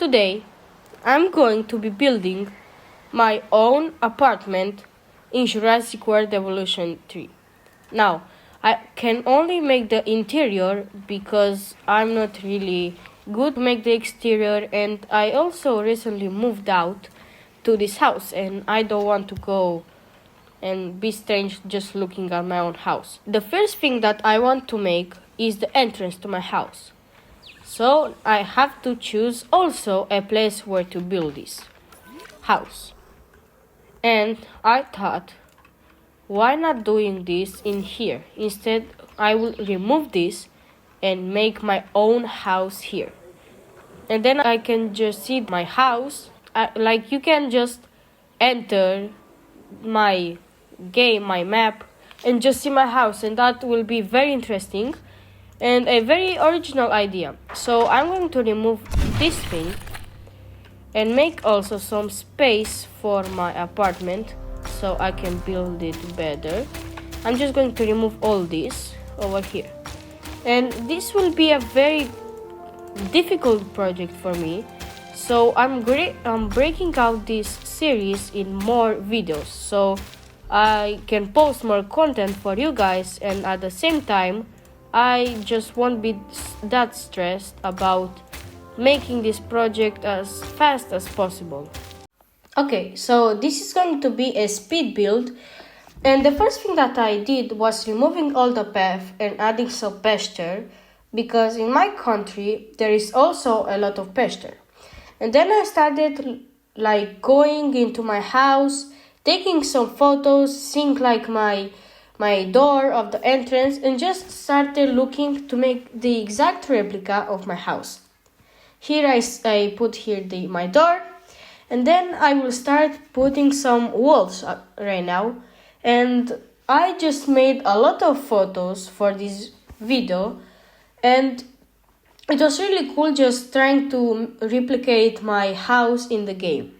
Today, I'm going to be building my own apartment in Jurassic World Evolution 3. Now, I can only make the interior because I'm not really good to make the exterior, and I also recently moved out to this house and I don't want to go and be strange just looking at my own house. The first thing that I want to make is the entrance to my house. So I have to choose also a place where to build this house. And I thought, why not doing this in here? Instead, I will remove this and make my own house here. And then I can just see my house. Like you can just enter my game, my map, and just see my house, and that will be very interesting and a very original idea. So I'm going to remove this thing and make also some space for my apartment so I can build it better. I'm just going to remove all this over here, and this will be a very difficult project for me, so I'm breaking out this series in more videos so I can post more content for you guys, and at the same time I just won't be that stressed about making this project as fast as possible. Okay, so this is going to be a speed build, and the first thing that I did was removing all the path and adding some pasture, because in my country there is also a lot of pasture. And then I started like going into my house, taking some photos, seeing like my door of the entrance, and just started looking to make the exact replica of my house. Here I put here my door, and then I will start putting some walls right now. And I just made a lot of photos for this video, and it was really cool just trying to replicate my house in the game.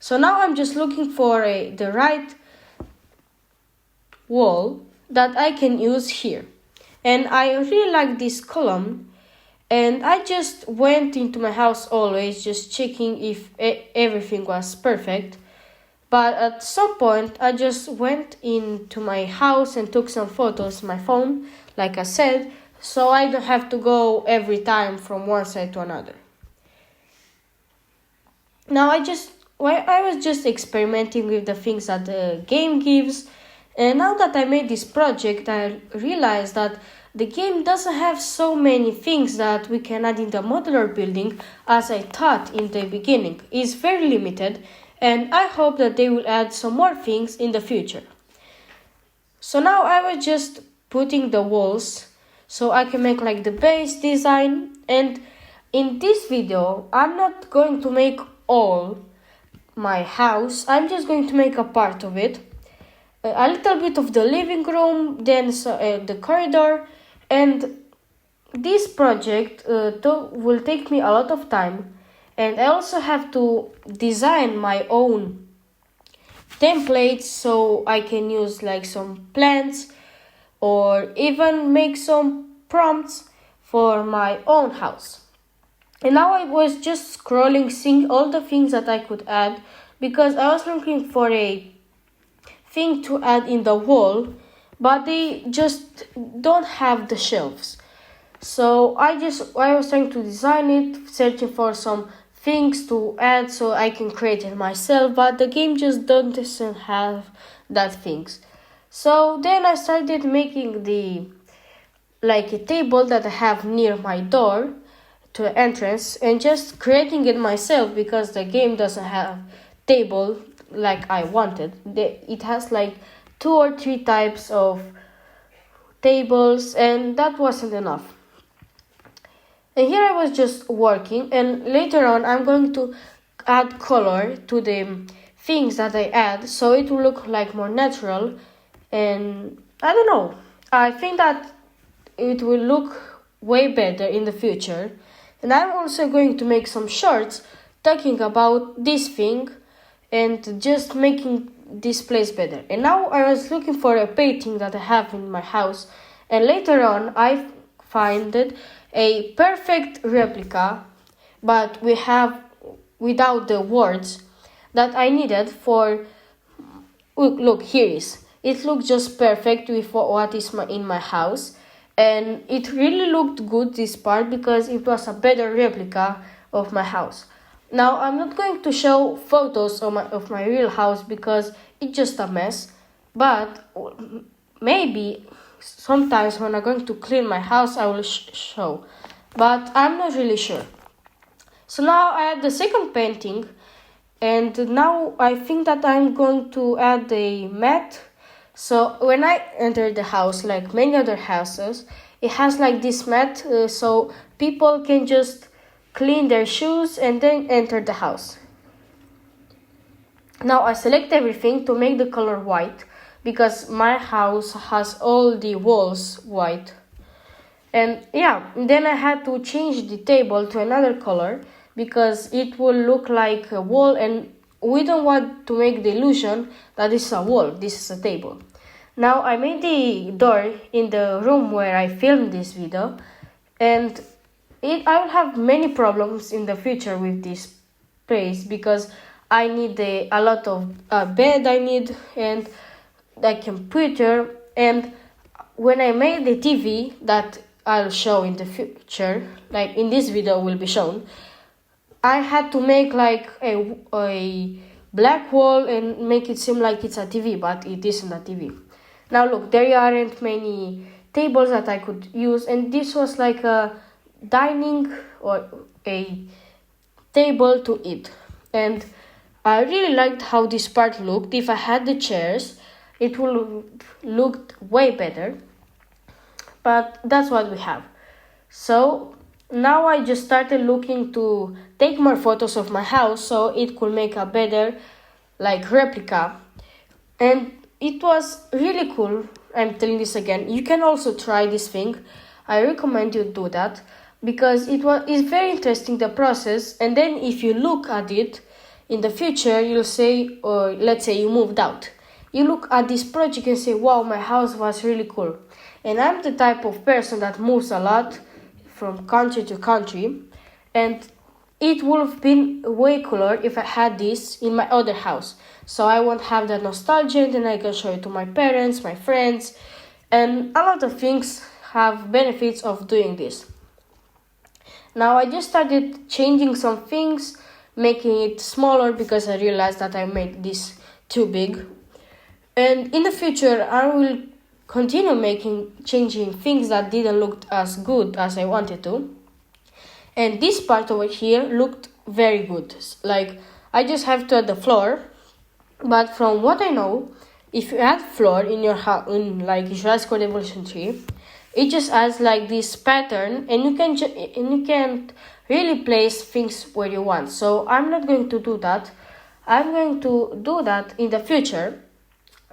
So now I'm just looking for the right wall that I can use here. And I really like this column, and I just went into my house always just checking if everything was perfect. But at some point I just went into my house and took some photos on my phone, like I said, so I don't have to go every time from one side to another. Now I was just experimenting with the things that the game gives, and now that I made this project I realized that the game doesn't have so many things that we can add in the modular building as I thought in the beginning. It's very limited, and I hope that they will add some more things in the future. So now I was just putting the walls so I can make like the base design, and in this video I'm not going to make all my house, I'm just going to make a part of it, a little bit of the living room, then the corridor. And this project will take me a lot of time, and I also have to design my own templates so I can use like some plants or even make some prompts for my own house. And now I was just scrolling, seeing all the things that I could add, because I was looking for a thing to add in the wall, but they just don't have the shelves. So I was trying to design it, searching for some things to add so I can create it myself, but the game just doesn't have that things. So then I started making a table that I have near my door to the entrance, and just creating it myself because the game doesn't have table like I wanted. It has like 2 or 3 types of tables, and that wasn't enough. And here I was just working, and later on I'm going to add color to the things that I add so it will look like more natural. And I don't know, I think that it will look way better in the future. And I'm also going to make some shorts talking about this thing and just making this place better. And now I was looking for a painting that I have in my house, and later on I found a perfect replica but we have without the words that I needed for. Look, here is. It looked just perfect with what is in my house, and it really looked good, this part, because it was a better replica of my house. Now I'm not going to show photos of my real house because it's just a mess, but maybe sometimes when I'm going to clean my house I will show, but I'm not really sure. So now I have the second painting, and now I think that I'm going to add a mat. So when I enter the house, like many other houses, it has like this mat, so people can just clean their shoes and then enter the house. Now I select everything to make the color white, because my house has all the walls white. And yeah, then I had to change the table to another color because it will look like a wall, and we don't want to make the illusion that this is a wall, this is a table. Now I made the door in the room where I filmed this video, and I will have many problems in the future with this place because I need a lot of bed I need, and the computer, and when I made the TV that I'll show in the future, like in this video will be shown, I had to make like a black wall and make it seem like it's a TV, but it isn't a TV. Now look, there aren't many tables that I could use, and this was like a dining or a table to eat. And I really liked how this part looked. If I had the chairs, it would look way better. But that's what we have. So now I just started looking to take more photos of my house so it could make a better like replica. And it was really cool. I'm telling this again. You can also try this thing. I recommend you do that because it's very interesting, the process. And then if you look at it in the future, you'll say, or let's say you moved out. You look at this project and say, wow, my house was really cool. And I'm the type of person that moves a lot from country to country, and it would have been way cooler if I had this in my other house. So I won't have that nostalgia, and then I can show it to my parents, my friends, and a lot of things have benefits of doing this. Now I just started changing some things, making it smaller because I realized that I made this too big. And in the future I will continue changing things that didn't look as good as I wanted to. And this part over here looked very good. Like I just have to add the floor. But from what I know, if you add floor in your house, in like Jurassic Evolution 3, it just adds like this pattern, and you can really place things where you want. So I'm not going to do that. I'm going to do that in the future,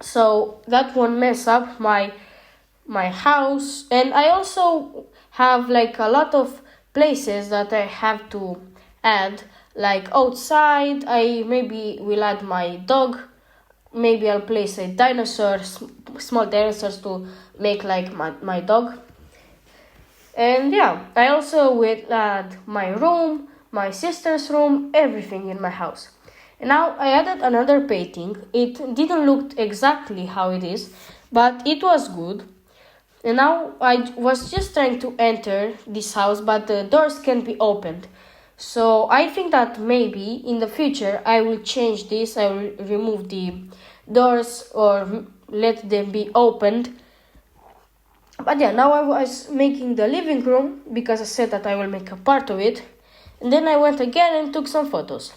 so that won't mess up my house. And I also have like a lot of places that I have to add, like outside. I maybe will add my dog. Maybe I'll place a dinosaur, small dinosaurs to make like my dog. And yeah, I also will add my room, my sister's room, everything in my house. And now I added another painting. It didn't look exactly how it is, but it was good. And now I was just trying to enter this house, but the doors can't be opened. So I think that maybe in the future I will change this. I will remove the doors or let them be opened. But yeah, now I was making the living room because I said that I will make a part of it. And then I went again and took some photos.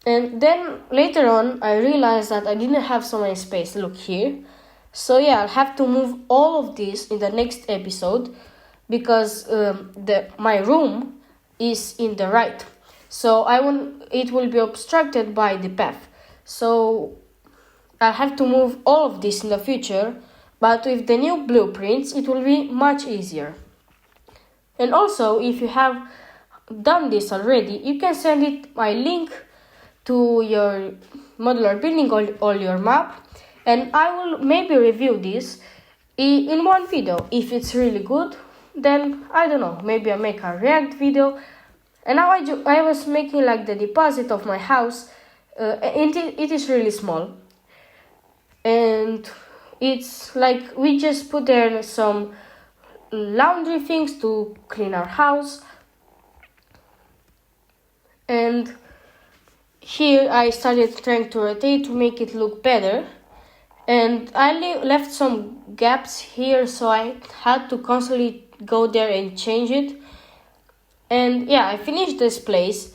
And then later on I realized that I didn't have so much space. Look here. So yeah, I'll have to move all of this in the next episode because my room is in the right. So it will be obstructed by the path. So I'll have to move all of this in the future, but with the new blueprints it will be much easier. And also, if you have done this already, you can send it my link to your modular building or your map, and I will maybe review this in one video. If it's really good, then I don't know, maybe I make a react video. And now I was making like the deposit of my house. It is really small, and it's like we just put there some laundry things to clean our house. And here I started trying to rotate to make it look better, and I left some gaps here, so I had to constantly go there and change it. And yeah, I finished this place,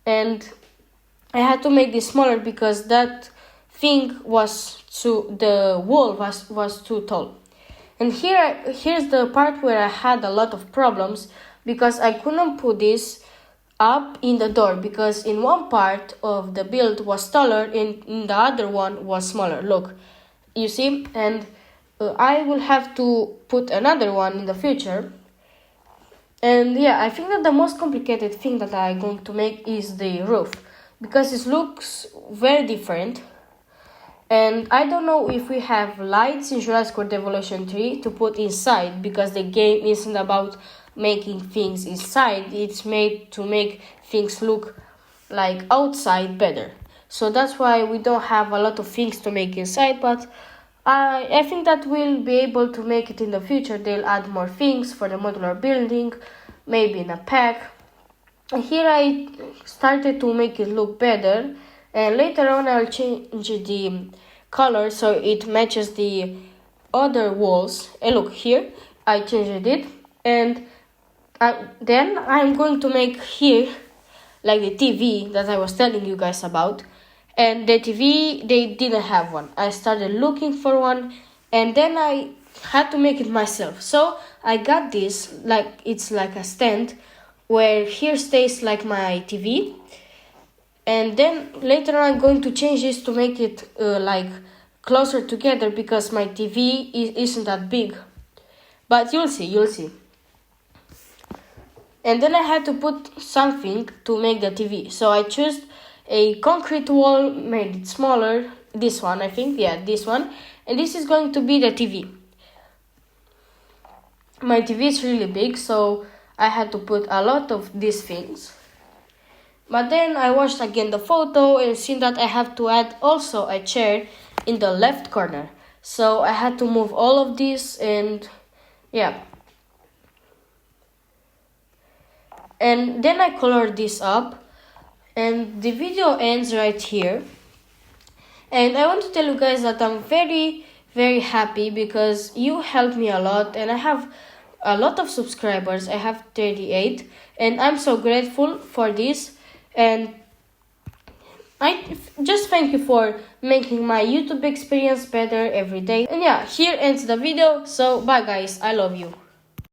and I had to make this smaller because that thing was the wall was too tall. And here's the part where I had a lot of problems because I couldn't put this up in the door because in one part of the build was taller and in the other one was smaller. Look, you see? And I will have to put another one in the future. And yeah, I think that the most complicated thing that I'm going to make is the roof because it looks very different. And I don't know if we have lights in Jurassic World Evolution 3 to put inside because the game isn't about making things inside, it's made to make things look like outside better. So that's why we don't have a lot of things to make inside, but I think that we'll be able to make it in the future. They'll add more things for the modular building, maybe in a pack. And here I started to make it look better, and later on I'll change the color so it matches the other walls. And look here, I changed it, and then I'm going to make here like the TV that I was telling you guys about. And the TV, they didn't have one. I started looking for one, and then I had to make it myself. So I got this, like it's like a stand where here stays like my TV. And then later on I'm going to change this to make it like closer together because my TV isn't that big. But you'll see. And then I had to put something to make the TV. So I chose a concrete wall, made it smaller. This one, I think. Yeah, this one. And this is going to be the TV. My TV is really big, so I had to put a lot of these things. But then I watched again the photo and seen that I have to add also a chair in the left corner. So I had to move all of this, and yeah. And then I colored this up, and the video ends right here. And I want to tell you guys that I'm very, very happy because you helped me a lot, and I have a lot of subscribers. I have 38, and I'm so grateful for this. And I just thank you for making my YouTube experience better every day. And yeah, here ends the video. So bye guys, I love you.